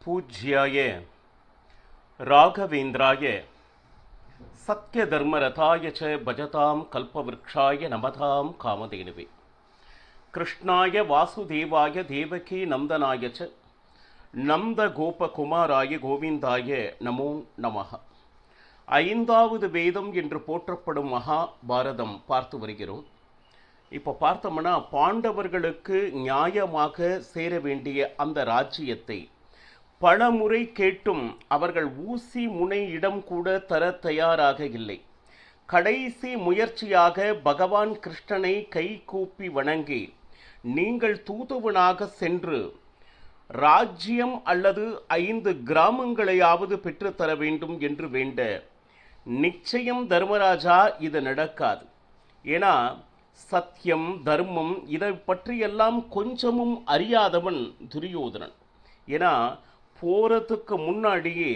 பூஜ்யாய ராகவேந்திராய சத்யதர்மரதாய ச பஜதாம் கல்பவ்ருக்ஷாய நமதாம் காமதேனுவே கிருஷ்ணாய வாசுதேவாய தேவகி நந்தனாய ச நந்த கோபகுமாராய கோவிந்தாய நமோ நமஹ. ஐந்தாவது வேதம் என்று போற்றப்படும் மகாபாரதம் பார்த்து வருகிறோம். இப்போ பார்த்தோம்னா பாண்டவர்களுக்கு நியாயமாக சேர வேண்டிய அந்த ராஜ்யத்தை பல முறை கேட்டும் அவர்கள் ஊசி முனை இடம் கூட தர தயாராக இல்லை. கடைசி முயற்சியாக பகவான் கிருஷ்ணனை கை கூப்பி வணங்கி, நீங்கள் தூதுவனாக சென்று ராஜ்யம் அல்லது 5 கிராமங்களையாவது பெற்றுத்தர வேண்டும் என்று வேண்ட, நிச்சயம் தர்மராஜா இது நடக்காது. ஏன்னா சத்தியம் தர்மம் இதை பற்றியெல்லாம் கொஞ்சமும் அறியாதவன் துரியோதனன். ஏன்னா போறதுக்கு முன்னாடியே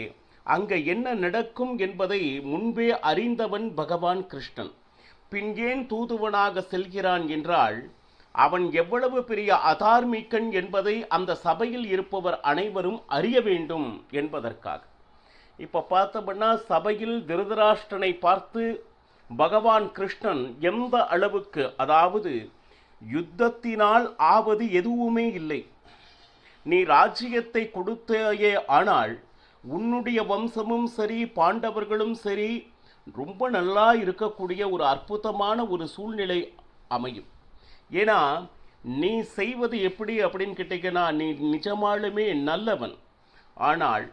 அங்கே என்ன நடக்கும் என்பதை முன்பே அறிந்தவன் பகவான் கிருஷ்ணன். பின் ஏன் தூதுவனாக செல்கிறான் என்றால், அவன் எவ்வளவு பெரிய அதார்மிகன் என்பதை அந்த சபையில் இருப்பவர் அனைவரும் அறிய வேண்டும் என்பதற்காக. இப்போ பார்த்தோம்னா சபையில் திருதராஷ்டிரனை பார்த்து பகவான் கிருஷ்ணன் எந்த அளவுக்கு, அதாவது யுத்தத்தினால் ஆவது எதுவுமே இல்லை, நீ ராஜ்யத்தை கொடுத்தேயே, ஆனால் உன்னுடைய வம்சமும் சரி பாண்டவர்களும் சரி ரொம்ப நல்லா இருக்கக்கூடிய ஒரு அற்புதமான ஒரு சூழ்நிலை அமையும். ஏன்னா நீ செய்வது எப்படி அப்படின்னு கேட்டீங்கன்னா, நீ நிஜமாலுமே நல்லவன். ஆனால்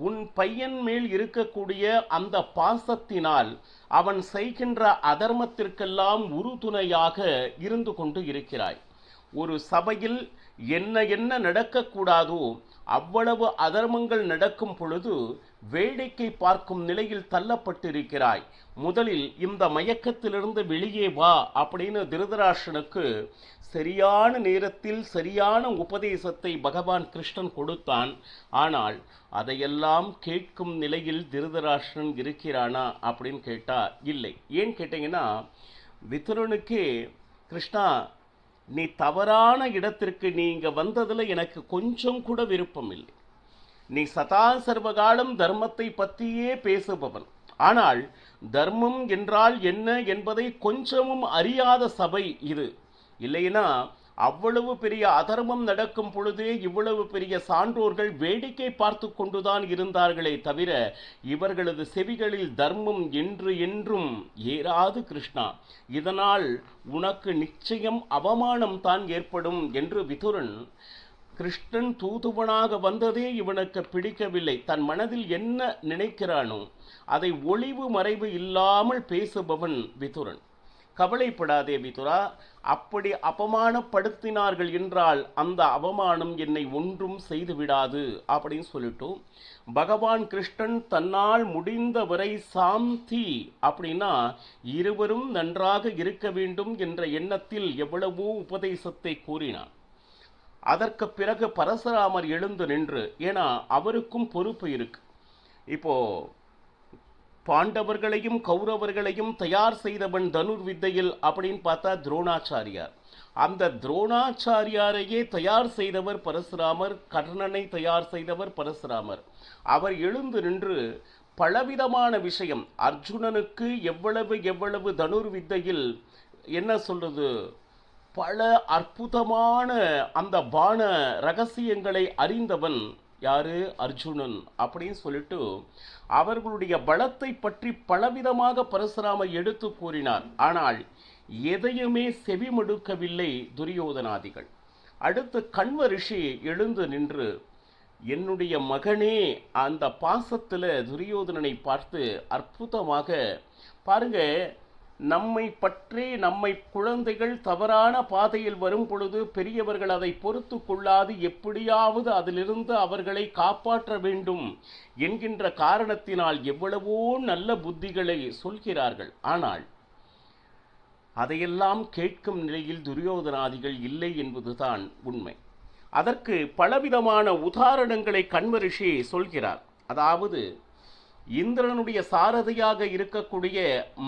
உன் பையன் மேல் இருக்கக்கூடிய அந்த பாசத்தினால் அவன் செய்கின்ற அதர்மத்திற்கெல்லாம் உறுதுணையாக இருந்து கொண்டு இருக்கிறாய். ஒரு சபையில் என்ன என்ன நடக்கக்கூடாதோ அவ்வளவு அதர்மங்கள் நடக்கும் பொழுது வேடிக்கை பார்க்கும் நிலையில் தள்ளப்பட்டிருக்கிறாய். முதலில் இந்த மயக்கத்திலிருந்து வெளியே வா அப்படின்னு திருதராஷ்டிரனுக்கு சரியான நேரத்தில் சரியான உபதேசத்தை பகவான் கிருஷ்ணன் கொடுத்தான். ஆனால் அதையெல்லாம் கேட்கும் நிலையில் திருதராஷ்டிரன் இருக்கிறானா அப்படின்னு கேட்டா இல்லை. ஏன் கேட்டீங்கன்னா, விதுரனுக்கே கிருஷ்ணா, நீ தவறான இடத்திற்கு நீங்க வந்ததுல எனக்கு கொஞ்சம் கூட விருப்பம் இல்லை. நீ சதா சர்வகாலம் தர்மத்தை பற்றியே பேசுபவன். ஆனால் தர்மம் என்றால் என்ன என்பதை கொஞ்சமும் அறியாத சபை இது. இல்லைன்னா அவ்வளவு பெரிய அதர்மம் நடக்கும் பொழுதே இவ்வளவு பெரிய சான்றோர்கள் வேடிக்கை பார்த்து கொண்டுதான் இருந்தார்களே தவிர இவர்களது செவிகளில் தர்மம் என்று என்றும் ஏறாது கிருஷ்ணா. இதனால் உனக்கு நிச்சயம் அவமானம் தான் ஏற்படும் என்று விதுரன், கிருஷ்ணன் தூதுவனாக வந்ததே இவனுக்கு பிடிக்கவில்லை. தன் மனதில் என்ன நினைக்கிறானோ அதை ஒளிவு மறைவு இல்லாமல் பேசுபவன் விதுரன். கவலைப்படாதே விதுரா, அப்படி அவமானப்படுத்தினார்கள் என்றால் அந்த அவமானம் என்னை ஒன்றும் செய்து விடாது அப்படின்னு சொல்லிட்டு பகவான் கிருஷ்ணன் தன்னால் முடிந்தவரை சாந்தி அப்படின்னா இருவரும் நன்றாக இருக்க வேண்டும் என்ற எண்ணத்தில் எவ்வளவோ உபதேசத்தை கூறினான். அதற்கு பிறகு பரசுராமர் எழுந்து நின்று, ஏன்னா அவருக்கும் பொறுப்பு இருக்கு. இப்போ பாண்டவர்களையும் கௌரவர்களையும் தயார் செய்தவன் தனுர்வித்தையில் அப்படின்னு பார்த்தா துரோணாச்சாரியார். அந்த துரோணாச்சாரியாரையே தயார் செய்தவர் பரசுராமர், கர்ணனை தயார் செய்தவர் பரசுராமர். அவர் எழுந்து நின்று பலவிதமான விஷயம், அர்ஜுனனுக்கு எவ்வளவு எவ்வளவு தனுர்வித்தையில் என்ன சொல்றது, பல அற்புதமான அந்த பான ரகசியங்களை அறிந்தவன் யாரு, அர்ஜுனன் அப்படின்னு சொல்லிட்டு அவர்களுடைய பலத்தை பற்றி பலவிதமாக பரசுராமர் எடுத்து கூறினார். ஆனால் எதையுமே செவிமடுக்கவில்லை துரியோதனாதிகள். அடுத்து கண்வ ரிஷி எழுந்து நின்று, என்னுடைய மகனே, அந்த பாசத்துல துரியோதனனை பார்த்து அற்புதமாக பாருங்க, நம்மை பற்றி நம்மை குழந்தைகள் தவறான பாதையில் வரும் பொழுது பெரியவர்கள் அதை பொறுத்து கொள்ளாது எப்படியாவது அதிலிருந்து அவர்களை காப்பாற்ற வேண்டும் என்கின்ற காரணத்தினால் எவ்வளவோ நல்ல புத்திகளை சொல்கிறார்கள். ஆனால் அதையெல்லாம் கேட்கும் நிலையில் துரியோதனாதிகள் இல்லை என்பதுதான் உண்மை. அதற்கு பலவிதமான உதாரணங்களை கண்வ ரிஷி சொல்கிறார். அதாவது இந்திரனுடைய சாரதியாக இருக்கக்கூடிய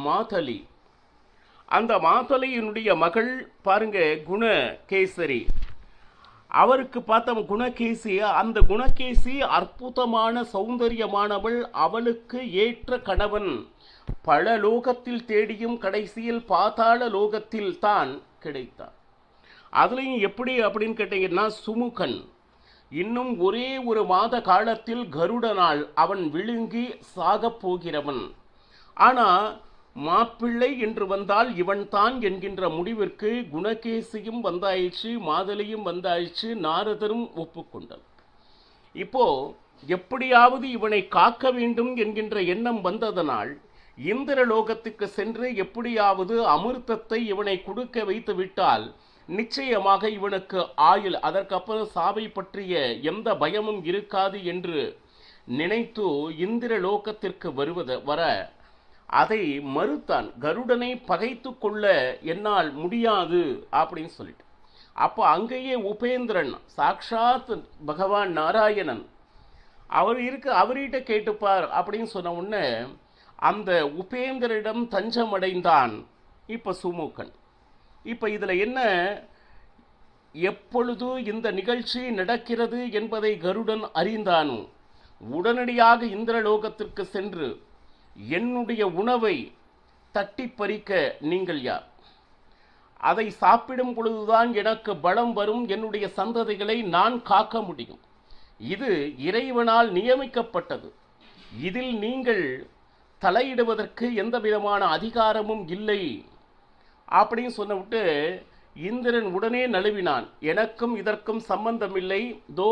மாதலி, அந்த மாதலியினுடைய மகள் பாருங்க குணகேசரி, அவருக்கு பார்த்தோம் குணகேசி. அந்த குணகேசி அற்புதமான சௌந்தரியமானவள், அவளுக்கு ஏற்ற கணவன் பல லோகத்தில் தேடியும் கடைசியில் பாதாள லோகத்தில் தான் கிடைத்தான். அதுலேயும் எப்படி அப்படின்னு கேட்டீங்கன்னா, சுமுகன் இன்னும் ஒரே ஒரு மாத காலத்தில் கருடனால் அவன் விழுங்கி சாகப் போகிறவன். ஆனால் மாப்பிள்ளை என்று வந்தால் இவன் தான் என்கின்ற முடிவிற்கு குணகேசியும் வந்தாயிற்று, மாதலியும் வந்தாயிற்று, நாரதரும் ஒப்புக்கொண்டார். இப்போ எப்படியாவது இவனை காக்க வேண்டும் என்கின்ற எண்ணம் வந்ததனால் இந்திரலோகத்துக்கு சென்று எப்படியாவது அமிர்தத்தை இவனை கொடுக்க வைத்து விட்டால் நிச்சயமாக இவனுக்கு ஆயுள், அதற்கப்புறம் சாவை பற்றிய எந்த பயமும் இருக்காது என்று நினைத்து இந்திரலோகத்திற்கு வர அதை மறுத்தான். கருடனை பகைத்து கொள்ள என்னால் முடியாது அப்படின்னு சொல்லிட்டு. அப்போ அங்கேயே உபேந்திரன், சாக்ஷாத் பகவான் நாராயணன் அவர்கிட்ட கேட்டுப்பார் அப்படின்னு சொன்ன உடனே அந்த உபேந்திரிடம் தஞ்சமடைந்தான் இப்போ சுமுகன். இப்போ இதில் என்ன, எப்பொழுது இந்த நிகழ்ச்சி நடக்கிறது என்பதை கருடன் அறிந்தானோ உடனடியாக இந்திரலோகத்திற்கு சென்று என்னுடைய உணவை தட்டி பறிக்க நீங்கள் யார்? அதை சாப்பிடும் பொழுதுதான் எனக்கு பலம் வரும், என்னுடைய சந்ததிகளை நான் காக்க முடியும். இது இறைவனால் நியமிக்கப்பட்டது. இதில் நீங்கள் தலையிடுவதற்கு எந்த விதமான அதிகாரமும் இல்லை அப்படின்னு சொன்னவிட்டு இந்திரன் உடனே நழுவினான். எனக்கும் இதற்கும் சம்பந்தமில்லை, தோ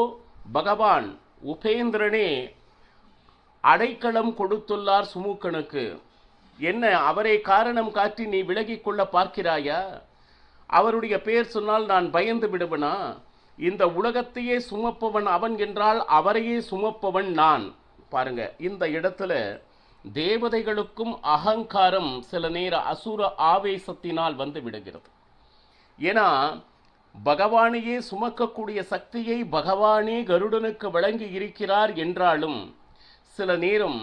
பகவான் உபேந்திரனே அடைக்கலம் கொடுத்துள்ளார் சுமுகனுக்கு. என்ன அவரை காரணம் காட்டி நீ விலகி கொள்ள பார்க்கிறாயா? அவருடைய பேர் சொன்னால் நான் பயந்து விடுவனா? இந்த உலகத்தையே சுமப்பவன் அவன் என்றால் அவரையே சுமப்பவன் நான். பாருங்க, இந்த இடத்துல தேவதைகளுக்கும் அகங்காரம் சில நேர அசுர ஆவேசத்தினால் வந்து விடுகிறது. ஏன்னா பகவானையே சுமக்கக்கூடிய சக்தியை பகவானே கருடனுக்கு வழங்கி இருக்கிறார் என்றாலும் சில நேரம்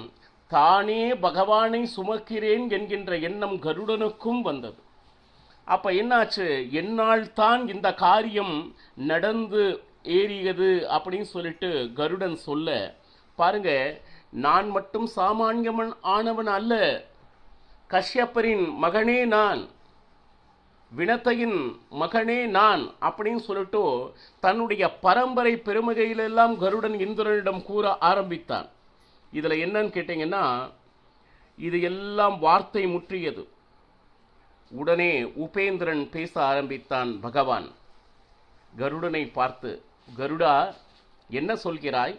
தானே பகவானை சுமக்கிறேன் என்கின்ற எண்ணம் கருடனுக்கும் வந்தது. அப்ப என்னாச்சு, என்னால் தான் இந்த காரியம் நடந்து ஏறியது அப்படின்னு சொல்லிட்டு கருடன் சொல்ல, பாருங்க, நான் மட்டும் சாமானியவன் ஆனவன் அல்ல, கஷ்யப்பரின் மகனே நான், வினத்தையின் மகனே நான் அப்படின்னு சொல்லிட்டு தன்னுடைய பரம்பரை பெருமையிலெல்லாம் கருடன் இந்திரனிடம் கூற ஆரம்பித்தான். இதில் என்னன்னு கேட்டிங்கன்னா, இது எல்லாம் வார்த்தை முற்றியது. உடனே உபேந்திரன் பேச ஆரம்பித்தான். பகவான் கருடனை பார்த்து, கருடா என்ன சொல்கிறாய்?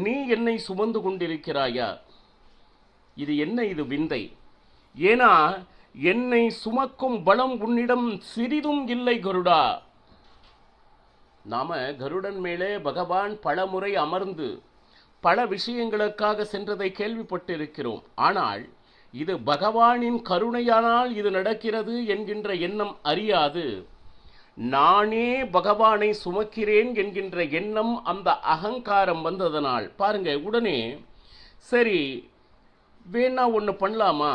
நீ என்னை சுமந்து கொண்டிருக்கிறாயா? இது என்ன, இது விந்தை. ஏன்னா என்னை சுமக்கும் பலம் உன்னிடம் சிறிதும் இல்லை கருடா. நாம கருடன் மேலே பகவான் பலமுறை அமர்ந்து பல விஷயங்களுக்காக சென்றதை கேள்விப்பட்டிருக்கிறோம். ஆனால் இது பகவானின் கருணையானால் இது நடக்கிறது என்கின்ற எண்ணம் அறியாது நானே பகவானை சுமக்கிறேன் என்கின்ற எண்ணம், அந்த அகங்காரம் வந்ததனால் பாருங்க, உடனே சரி வேணா ஒன்று பண்ணலாமா,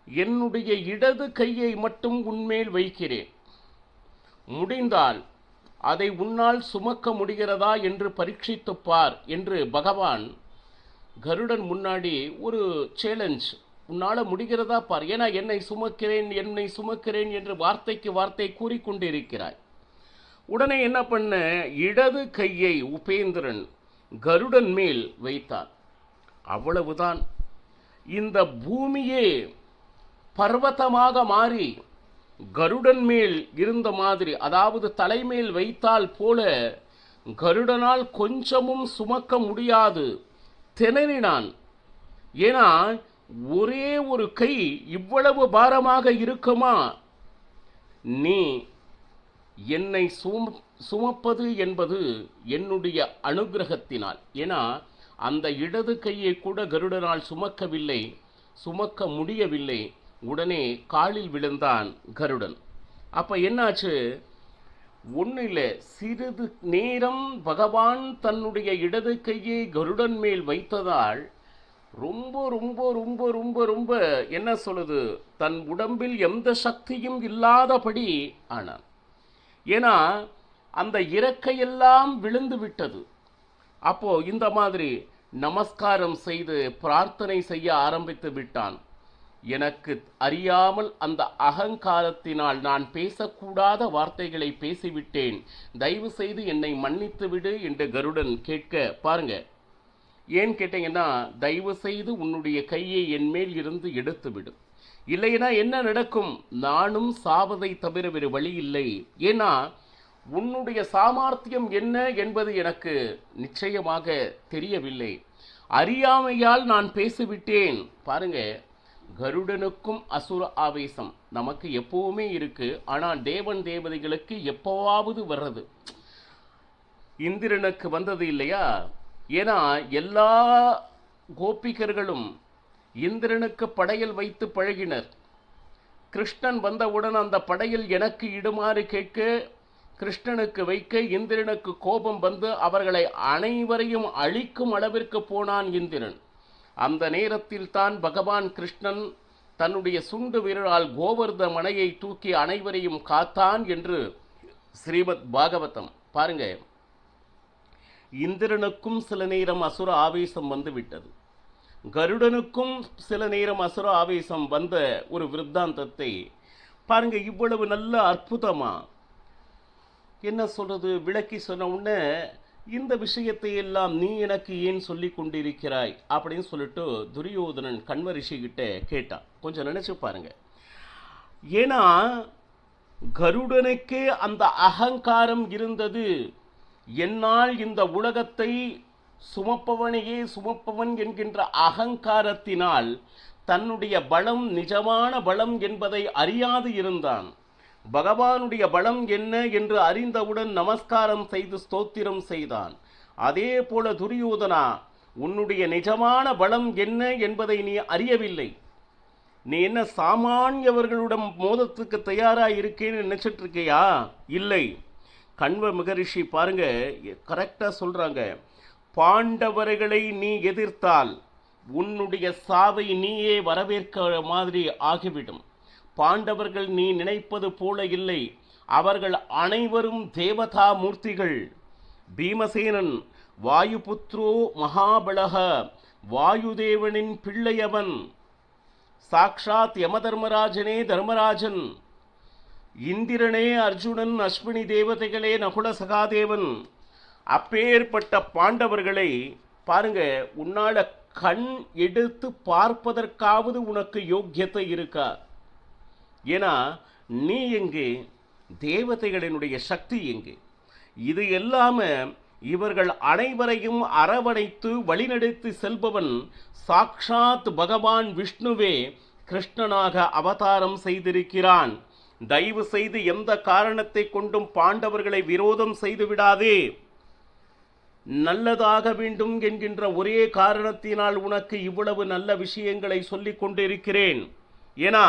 என்னுடைய இடது கையை மட்டும் உன்மேல் வைக்கிறேன், முடிந்தால் அதை உன்னால் சுமக்க முடிகிறதா என்று பரீட்சித்துப் பார் என்று பகவான் கருடன் முன்னாடி ஒரு சேலஞ்ச், உன்னால் முடிகிறதா பார், ஏன்னா என்னை சுமக்கிறேன் என்று வார்த்தைக்கு வார்த்தை கூறிக்கொண்டிருக்கிறாய். உடனே என்ன பண்ண, இடது கையை உபேந்திரன் கருடன் மேல் வைத்தான். அவ்வளவுதான், இந்த பூமியே பர்வதமாக மாறி கருடன் மேல் இருந்த மாதிரி, அதாவது தலைமேல் வைத்தால் போல கருடனால் கொஞ்சமும் சுமக்க முடியாது, திணறினான். ஏன்னா ஒரே ஒரு கை இவ்வளவு பாரமாக இருக்குமா? நீ என்னை சுமப்பது என்பது என்னுடைய அனுகிரகத்தினால். ஏன்னா அந்த இடது கையை கூட கருடனால் சுமக்க முடியவில்லை. உடனே காலில் விழுந்தான் கருடன். அப்ப என்னாச்சு, ஒன்றும் இல்லை, சிறிது நேரம் பகவான் தன்னுடைய இடது கையை கருடன் மேல் வைத்ததால் ரொம்ப ரொம்ப ரொம்ப ரொம்ப ரொம்ப என்ன சொல்லுது, தன் உடம்பில் எந்த சக்தியும் இல்லாதபடி ஆனான். ஏன்னா அந்த இறக்கையெல்லாம் விழுந்து விட்டது. அப்போ இந்த மாதிரி நமஸ்காரம் செய்து பிரார்த்தனை செய்ய ஆரம்பித்து விட்டான். எனக்கு அறியாமல் அந்த அகங்காரத்தினால் நான் பேசக்கூடாத வார்த்தைகளை பேசிவிட்டேன், தயவு செய்து என்னை மன்னித்து விடு என்று கருடன் கேட்க பாருங்க. ஏன் கேட்டீங்கன்னா, தயவு செய்து உன்னுடைய கையை என் மேல் இருந்து எடுத்து விடு, இல்லைன்னா என்ன நடக்கும், நானும் சாவதை தவிர வேறு வழி இல்லை. ஏன்னா உன்னுடைய சாமர்த்தியம் என்ன என்பது எனக்கு நிச்சயமாக தெரியவில்லை, அறியாமையால் நான் பேசிவிட்டேன். பாருங்க, கருடனுக்கும் அசுர ஆவேசம் நமக்கு எப்பவுமே இருக்கு, ஆனால் தேவன் தேவதைகளுக்கு எப்பவாவது வர்றது. இந்திரனுக்கு வந்தது இல்லையா? ஏன்னா எல்லா கோபிகர்களும் இந்திரனுக்கு படையல் வைத்து பழகினர். கிருஷ்ணன் வந்தவுடன் அந்த படையில் எனக்கு இடுமாறு கேட்க, கிருஷ்ணனுக்கு வைக்க இந்திரனுக்கு கோபம் வந்து அவர்களை அனைவரையும் அழிக்கும் அளவிற்கு போனான் இந்திரன். அந்த நேரத்தில் தான் பகவான் கிருஷ்ணன் தன்னுடைய சுண்டு விரலால் கோவர்த மலையை தூக்கி அனைவரையும் காத்தான் என்று ஸ்ரீமத் பாகவதம். பாருங்க, இந்திரனுக்கும் சில நேரம் அசுர ஆவேசம் வந்து விட்டது, கருடனுக்கும் சில நேரம் அசுர ஆவேசம் வந்த ஒரு விருத்தாந்தத்தை பாருங்க. இவ்வளவு நல்ல அற்புதமா என்ன சொல்றது விளக்கி சொன்ன உடனே, இந்த விஷயத்தை எல்லாம் நீ எனக்கு ஏன் சொல்லி கொண்டிருக்கிறாய் அப்படின்னு சொல்லிட்டு துரியோதனன் கண்வ ரிஷி கிட்ட கேட்டான். கொஞ்சம் நினைச்சு பாருங்க. ஏன்னா கருடனுக்கே அந்த அகங்காரம் இருந்தது. என்னால் இந்த உலகத்தை சுமப்பவனையே சுமப்பவன் என்கின்ற அகங்காரத்தினால் தன்னுடைய பலம் நிஜமான பலம் என்பதை அறியாது இருந்தான். பகவானுடைய பலம் என்ன என்று அறிந்தவுடன் நமஸ்காரம் செய்து ஸ்தோத்திரம் செய்தான். அதே போல துரியோதனா, உன்னுடைய நிஜமான பலம் என்ன என்பதை நீ அறியவில்லை. நீ என்ன சாமானியவர்களிடம் மோதத்துக்கு தயாராக இருக்கேன்னு நினைச்சிட்டு இருக்கியா? இல்லை. கண்வ மகரிஷி பாருங்க, கரெக்டா சொல்றாங்க. பாண்டவர்களை நீ எதிர்த்தால் உன்னுடைய சாவை நீயே வரவேற்கிற மாதிரி ஆகிவிடும். பாண்டவர்கள் நீ நினைப்பது போல இல்லை, அவர்கள் அனைவரும் தேவதா மூர்த்திகள். பீமசேனன் வாயுபுத்ரோ மகாபலக, வாயுதேவனின் பிள்ளையவன். சாக்ஷாத் யமதர்மராஜனே தர்மராஜன். இந்திரனே அர்ஜுனன், அஸ்வினி தேவதைகளே நகுல சகாதேவன். அப்பேற்பட்ட பாண்டவர்களை பாருங்க, உன்னால கண் எடுத்து பார்ப்பதற்காவது உனக்கு யோக்கியத்தை இருக்கா? ஏன்னா நீ எங்கே, தேவதைகளினுடைய சக்தி எங்கே? இது எல்லாம இவர்கள் அனைவரையும் அரவணைத்து வழிநடத்தி செல்பவன் சாக்ஷாத் பகவான் விஷ்ணுவே கிருஷ்ணனாக அவதாரம் செய்திருக்கிறான். தயவு செய்து எந்த காரணத்தை கொண்டும் பாண்டவர்களை விரோதம் செய்து விடாதே. நல்லதாக வேண்டும் என்கின்ற ஒரே காரணத்தினால் உனக்கு இவ்வளவு நல்ல விஷயங்களை சொல்லிக் கொண்டிருக்கிறேன். ஏன்னா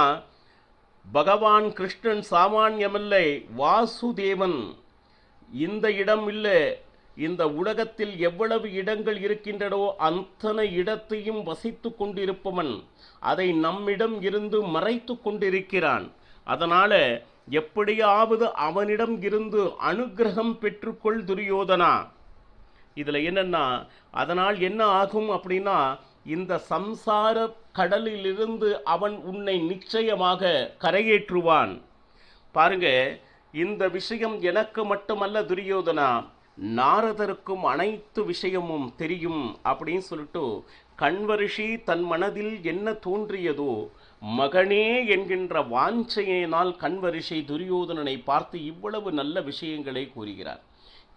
பகவான் கிருஷ்ணன் சாமானியமில்லை, வாசுதேவன். இந்த இடம் இல்லை, இந்த உலகத்தில் எவ்வளவு இடங்கள் இருக்கின்றனோ அத்தனை இடத்தையும் வசித்து கொண்டிருப்பவன். அதை நம்மிடம் இருந்து மறைத்து கொண்டிருக்கிறான். அதனால எப்படியாவது அவனிடம் இருந்து அனுகிரகம் பெற்றுக்கொள் துரியோதனா. இதுல என்னன்னா, அதனால் என்ன ஆகும் அப்படின்னா, இந்த சம்சார கடலிலிருந்து அவன் உன்னை நிச்சயமாக கரையேற்றுவான். பாருங்க, இந்த விஷயம் எனக்கு மட்டுமல்ல துரியோதனா, நாரதருக்கும் அனைத்து விஷயமும் தெரியும் அப்படின்னு சொல்லிட்டு கண்வரிஷி தன் மனதில் என்ன தோன்றியதோ மகனே என்கின்ற வாஞ்சையினால் கண்வரிஷி துரியோதனனை பார்த்து இவ்வளவு நல்ல விஷயங்களை கூறுகிறார்.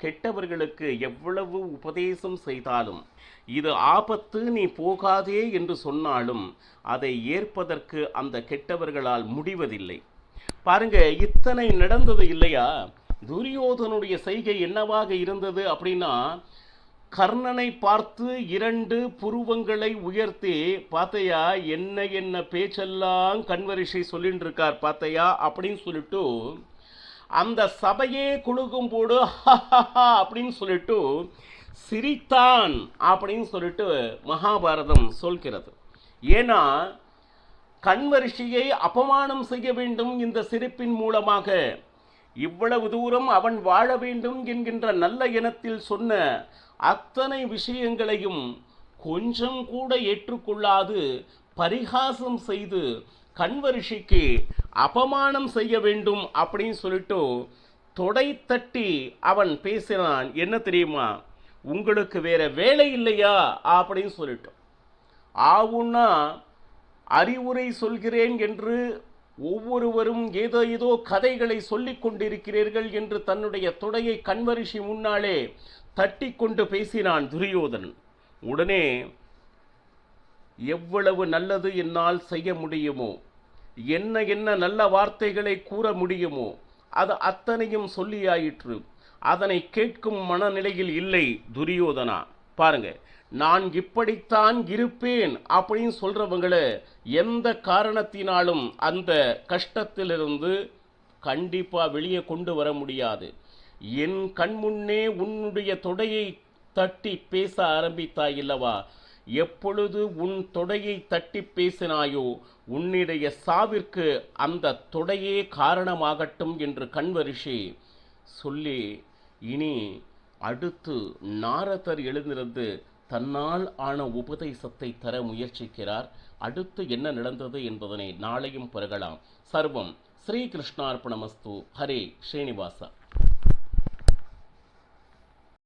கெட்டவர்களுக்கு எவ்வளவு உபதேசம் செய்தாலும், இது ஆபத்து நீ போகாதே என்று சொன்னாலும் அதை ஏற்பதற்கு அந்த கெட்டவர்களால் முடிவதில்லை. பாருங்க, இத்தனை நடந்தது இல்லையா? துரியோதனுடைய செய்கை என்னவாக இருந்தது அப்படின்னா, கர்ணனை பார்த்து 2 புருவங்களை உயர்த்தி, பார்த்தையா என்ன என்ன பேச்செல்லாம் கண்வரிஷை சொல்லிட்டு இருக்கார் பார்த்தையா அப்படின்னு சொல்லிட்டு அந்த சபையே குலுக்கும் போடு அப்படின்னு சொல்லிட்டு சிரித்தான் அப்படின்னு சொல்லிட்டு மகாபாரதம் சொல்கிறது. ஏன்னா கண்வரிஷியை அபமானம் செய்ய வேண்டும் இந்த சிரிப்பின் மூலமாக. இவ்வளவு தூரம் அவன் வாழ வேண்டும் என்கின்ற நல்ல எண்ணத்தில் சொன்ன அத்தனை விஷயங்களையும் கொஞ்சம் கூட ஏற்றுக்கொள்ளாது பரிகாசம் செய்து கண்வரிஷிக்கு அபமானம் செய்ய வேண்டும் அப்படின்னு சொல்லிட்டு தொடை தட்டி அவன் பேசினான். என்ன தெரியுமா, உங்களுக்கு வேற வேலை இல்லையா அப்படின்னு சொல்லிட்டு. ஆவுன்னா அறிவுரை சொல்கிறேன் என்று ஒவ்வொருவரும் ஏதோ ஏதோ கதைகளை சொல்லிக் கொண்டிருக்கிறீர்கள் என்று தன்னுடைய தொடையை கண்வரிஷி முன்னாலே தட்டி கொண்டு பேசினான் துரியோதனன். உடனே எவ்வளவு நல்லது என்னால் செய்ய முடியுமோ, என்ன என்ன நல்ல வார்த்தைகளை கூற முடியுமோ அது அத்தனையும் சொல்லியாயிற்று. அதனை கேட்கும் மனநிலையில் இல்லை துரியோதனா. பாருங்க, நான் இப்படித்தான் இருப்பேன் அப்படின்னு சொல்றவங்களை எந்த காரணத்தினாலும் அந்த கஷ்டத்திலிருந்து கண்டிப்பா வெளியே கொண்டு வர முடியாது. என் கண்முன்னே உன்னுடைய தொடையை தட்டி பேச ஆரம்பித்தாய் இல்லவா, எப்பொழுது உன் தொடையை தட்டி பேசினாயோ உன்னுடைய சாவிற்கு அந்த தொடையே காரணமாகட்டும் என்று கண்வரிஷி சொல்லி, இனி அடுத்து நாரதர் எழுந்திருந்து தன்னால் ஆன உபதேசத்தை தர முயற்சிக்கிறார். அடுத்து என்ன நடந்தது என்பதனை நாளையும் பருகலாம். சர்வம் ஸ்ரீகிருஷ்ணார்ப்பணமஸ்து. ஹரே ஸ்ரீனிவாசா.